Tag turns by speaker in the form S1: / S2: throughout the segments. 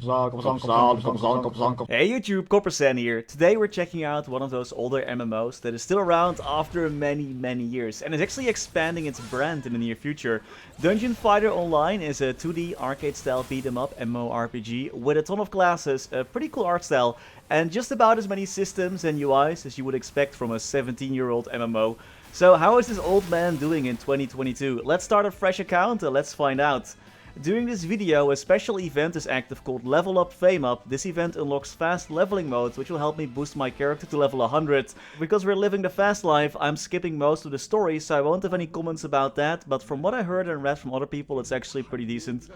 S1: Hey YouTube, Coppersan here. Today we're checking out one of those older MMOs that is still around after many years and is actually expanding its brand in the near future. Dungeon Fighter Online is a 2D arcade style beat 'em up MMORPG with a ton of classes, a pretty cool art style, and just about as many systems and UIs as you would expect from a 17-year-old MMO. So how is this old man doing in 2022? Let's start a fresh account and let's find out. During this video, a special event is active called Level Up Fame Up. This event unlocks fast leveling modes, which will help me boost my character to level 100. Because we're living the fast life, I'm skipping most of the story, so I won't have any comments about that, but from what I heard and read from other people, it's actually pretty decent.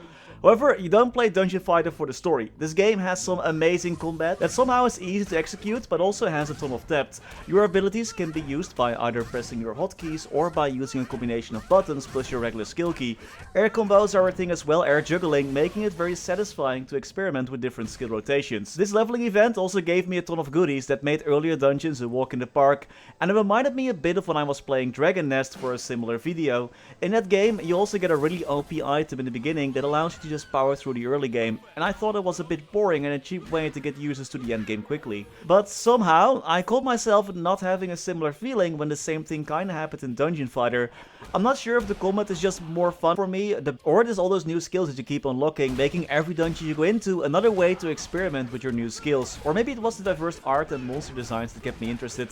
S1: However, you don't play Dungeon Fighter for the story. This game has some amazing combat that somehow is easy to execute, but also has a ton of depth. Your abilities can be used by either pressing your hotkeys or by using a combination of buttons plus your regular skill key. Air combos are a thing as well, air juggling, making it very satisfying to experiment with different skill rotations. This leveling event also gave me a ton of goodies that made earlier dungeons a walk in the park, and it reminded me a bit of when I was playing Dragon Nest for a similar video. In that game, you also get a really OP item in the beginning that allows you to just power through the early game, and I thought it was a bit boring and a cheap way to get users to the end game quickly. But somehow, I caught myself not having a similar feeling when the same thing kinda happened in Dungeon Fighter. I'm not sure if the combat is just more fun for me, or it is all those new skills that you keep unlocking, making every dungeon you go into another way to experiment with your new skills. Or maybe it was the diverse art and monster designs that kept me interested.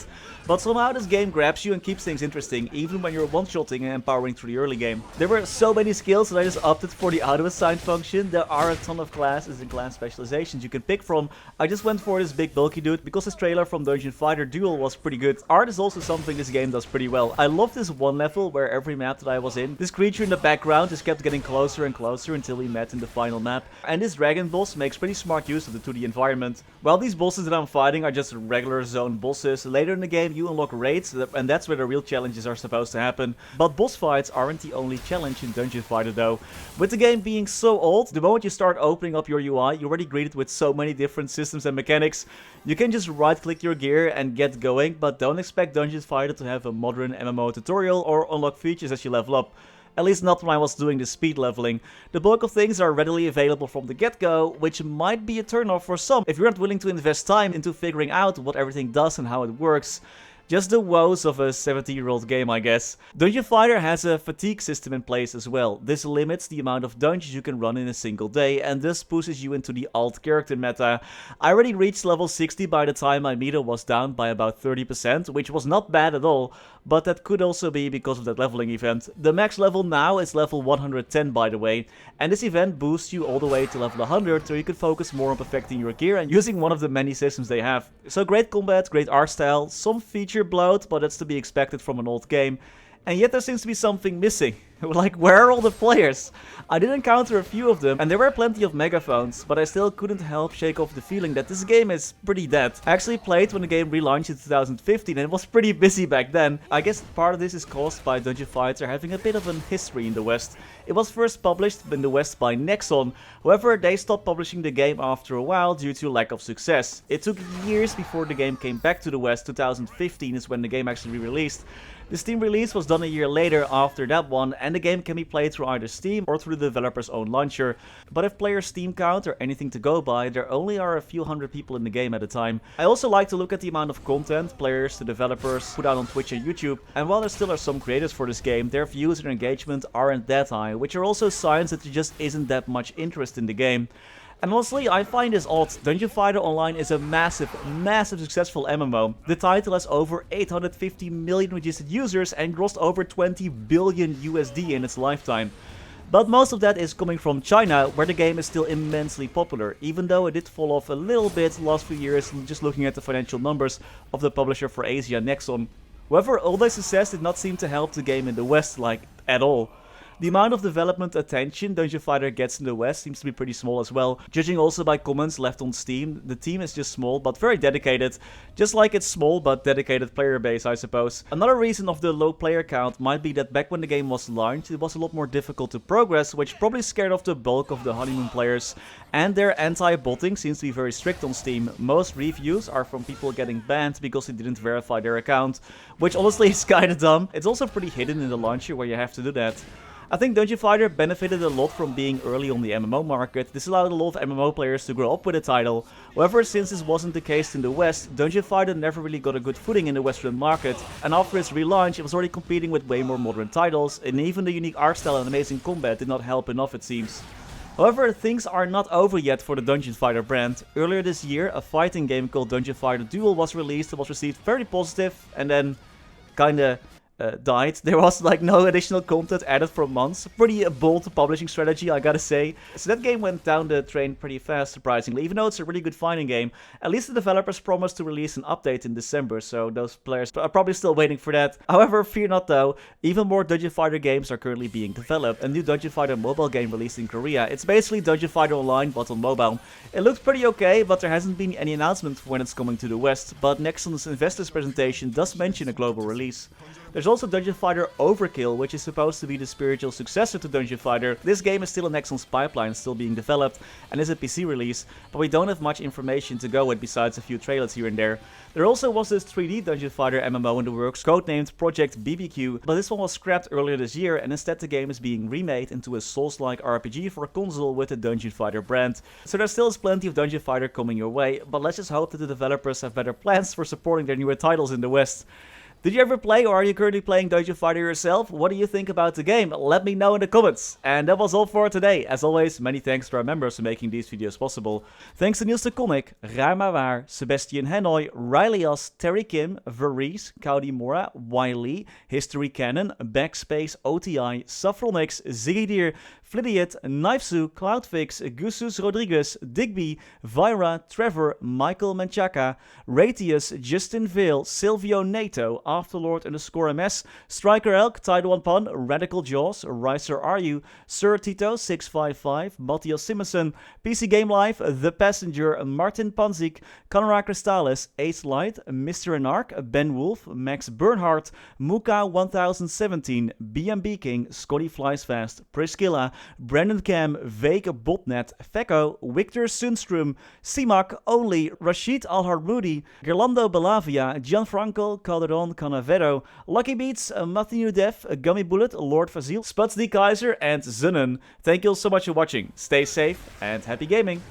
S1: But somehow this game grabs you and keeps things interesting, even when you're one-shotting and powering through the early game. There were so many skills that I just opted for the auto-assign function. There are a ton of classes and class specializations you can pick from. I just went for this big bulky dude because his trailer from Dungeon Fighter Duel was pretty good. Art is also something this game does pretty well. I love this one level where every map that I was in, this creature in the background just kept getting closer and closer until we met in the final map. And this dragon boss makes pretty smart use of the 2D environment. While these bosses that I'm fighting are just regular zone bosses, later in the game you unlock raids, and that's where the real challenges are supposed to happen. But boss fights aren't the only challenge in Dungeon Fighter though. With the game being so old, the moment you start opening up your UI, you're already greeted with so many different systems and mechanics. You can just right click your gear and get going, but don't expect Dungeon Fighter to have a modern MMO tutorial or unlock features as you level up. At least not when I was doing the speed leveling. The bulk of things are readily available from the get-go, which might be a turn-off for some if you're not willing to invest time into figuring out what everything does and how it works. Just the woes of a 70-year-old game, I guess. Dungeon Fighter has a fatigue system in place as well. This limits the amount of dungeons you can run in a single day and thus pushes you into the alt character meta. I already reached level 60 by the time my meter was down by about 30%, which was not bad at all, but that could also be because of that leveling event. The max level now is level 110 by the way, and this event boosts you all the way to level 100 so you can focus more on perfecting your gear and using one of the many systems they have. So great combat, great art style, some feature bloat, but that's to be expected from an old game. And yet there seems to be something missing. Like, where are all the players? I did encounter a few of them, and there were plenty of megaphones, but I still couldn't help shake off the feeling that this game is pretty dead. I actually played when the game relaunched in 2015 and it was pretty busy back then. I guess part of this is caused by Dungeon Fighter having a bit of an history in the West. It was first published in the West by Nexon, however they stopped publishing the game after a while due to lack of success. It took years before the game came back to the West. 2015 is when the game actually re-released. The Steam release was done a year later after that one, and the game can be played through either Steam or through the developer's own launcher. But if players' Steam count are anything to go by, there only are a few hundred people in the game at a time. I also like to look at the amount of content players to developers put out on Twitch and YouTube, and while there still are some creators for this game, their views and engagement aren't that high, which are also signs that there just isn't that much interest in the game. And honestly, I find this odd. Dungeon Fighter Online is a massive successful MMO. The title has over 850 million registered users and grossed over 20 billion USD in its lifetime. But most of that is coming from China, where the game is still immensely popular, even though it did fall off a little bit the last few years just looking at the financial numbers of the publisher for Asia, Nexon. However, all their success did not seem to help the game in the West, like, at all. The amount of development attention Dungeon Fighter gets in the West seems to be pretty small as well. Judging also by comments left on Steam, the team is just small but very dedicated. Just like its small but dedicated player base, I suppose. Another reason of the low player count might be that back when the game was launched, it was a lot more difficult to progress, which probably scared off the bulk of the honeymoon players. And their anti-botting seems to be very strict on Steam. Most reviews are from people getting banned because they didn't verify their account, which honestly is kinda dumb. It's also pretty hidden in the launcher where you have to do that. I think Dungeon Fighter benefited a lot from being early on the MMO market. This allowed a lot of MMO players to grow up with the title. However, since this wasn't the case in the West, Dungeon Fighter never really got a good footing in the Western market, and after its relaunch it was already competing with way more modern titles, and even the unique art style and amazing combat did not help enough, it seems. However, things are not over yet for the Dungeon Fighter brand. Earlier this year, a fighting game called Dungeon Fighter Duel was released. It was received very positive, and then kinda died. There was like no additional content added for months. Pretty bold publishing strategy, I gotta say. So that game went down the drain pretty fast, surprisingly. Even though it's a really good fighting game, at least the developers promised to release an update in December, so those players are probably still waiting for that. However, fear not though, even more Dungeon Fighter games are currently being developed. A new Dungeon Fighter mobile game released in Korea. It's basically Dungeon Fighter Online, but on mobile. It looks pretty okay, but there hasn't been any announcement for when it's coming to the West. But Nexon's investors presentation does mention a global release. There's also Dungeon Fighter Overkill, which is supposed to be the spiritual successor to Dungeon Fighter. This game is still in Nexon's pipeline, still being developed, and is a PC release, but we don't have much information to go with besides a few trailers here and there. There also was this 3D Dungeon Fighter MMO in the works, codenamed Project BBQ, but this one was scrapped earlier this year, and instead the game is being remade into a Souls-like RPG for a console with the Dungeon Fighter brand. So there still is plenty of Dungeon Fighter coming your way, but let's just hope that the developers have better plans for supporting their newer titles in the West. Did you ever play, or are you currently playing Dungeon Fighter yourself? What do you think about the game? Let me know in the comments. And that was all for today. As always, many thanks to our members for making these videos possible. Thanks to Niels, Coninck, Raar, maar waar, Sebastian, Hanoy, Ryalias, Terry Kim, Vareese, Mora, Wiley, Historycanon, BackSpaceOTI, Saffronyx, Ziggy, Flidiot, Knifesu, Cloudfix, Gusus Rodriguez, Digby, Vira, Trevor, Michael Menchaca, Ratius, Justin Vale, Silvio Nato, Afterlord_MS, Striker Elk, Taiwan Pun, Radical Jaws, Ricer RU, Sir Tito 655, Mathias Simonsson, PC Game Life, The Passenger, Martin Panzik, Conrad Crystallis, Ace Light, Mr. Anarch, Ben Wolf, Max Bernhardt, Muka 1017, BMB King, Scotty Flies Fast, Priscilla, Brendon Cam, Vake Botnet, Fecco, Victor Sundstrom, ceemak, Only, Rashid Al-Harmoudi, Gerlando Belavia, Gianfranco Calderon Canavero, Lucky Beats, Matthew Def, Gummy Bullet, Lord Fazil, Spuds D. Kaiser, and Zunnen. Thank you all so much for watching. Stay safe and happy gaming.